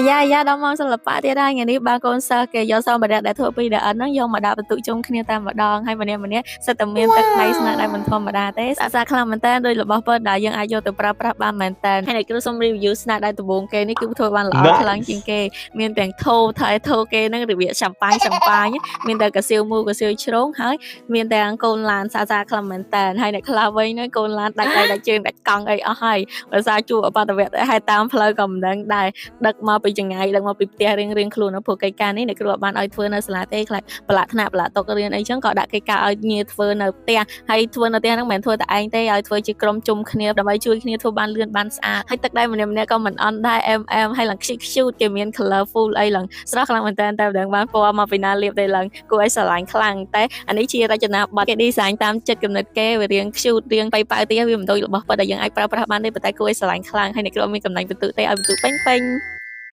យ៉ាដល់មកសិល្បៈទៀតហើយថ្ងៃនេះបានកូនសិស្សគេយកសម្ភារៈដែលធ្វើពីដីឥដ្ឋហ្នឹងយកមកដាក់បន្ទុកជុំគ្នាតែម្ដងហើយម្នាក់សិតតែមានទឹកដៃស្នាដៃមិនធម្មតាទេស្អាតខ្លាំងមែនតើដោយរបស់ពិតដែលយើងអាចយកទៅប្រើប្រាស់បានមែនតើហើយអ្នកគ្រូសូម review ស្នាដៃដំបូងគេនេះគឺធ្វើបានល្អខ្លាំងជាងគេមានទាំងថោគេហ្នឹងរបៀបឆាំប៉ាញមានតែកាសៀវមូកាសៀវជ្រងហើយមានទាំងកូនឡានសាខ្លាំងមែនតើហើយអ្នកខ្លះវិញហ្នឹងកូនឡានដាច់ដៃដាច់ជើងដាច់កង់អីអស់ហើយដោយសារជួបអបតវៈហើយតាមផ្លូវក៏មិនដឹងដែរដឹកមកពីចង្ងាយដឹកមកពីផ្ទះរៀងខ្លួននៅព្រោះកិច្ចការនេះអ្នកគ្រូបានឲ្យធ្វើនៅសាលាទេខ្លាចប្រឡាក់ថ្នាក់ប្រឡាក់តុករៀនអីចឹងក៏ដាក់កិច្ចការឲ្យងារធ្វើនៅផ្ទះហើយធ្វើនៅផ្ទះហ្នឹងមិនមែនធ្វើតែឯងទេឲ្យធ្វើជាក្រុមជុំគ្នាដើម្បីជួយគ្នាធ្វើបានលឿនបានស្អាតហើយទឹកដៃម្នាក់ក៏មិនអន់ដែរអែមហើយឡើងខ្ជូតគេមាន colorful អីឡើងស្រស់ខ្លាំងមែនតើតែមិនដឹងបានពណ៌មកពីណាលាបទៅឡើងគួរឲ្យស្រឡាញ់ខ្លាំងតែអានេះជារចនាប័ទ្មគេ design តាមចិត្តគំនិតគេវារៀងខ្ជូតរៀងប៉ៃប៉ៅទៀតវាមិនដូចរបស់ពិតដែលយើងអាចប្រើប្រាស់បានទេប៉ុន្តែគួរឲ្យស្រឡាញ់ខ្លាំងហើយអ្នកគ្រូមានកំណាញ់បន្ទុកទេឲ្យបន្ទុកពេញ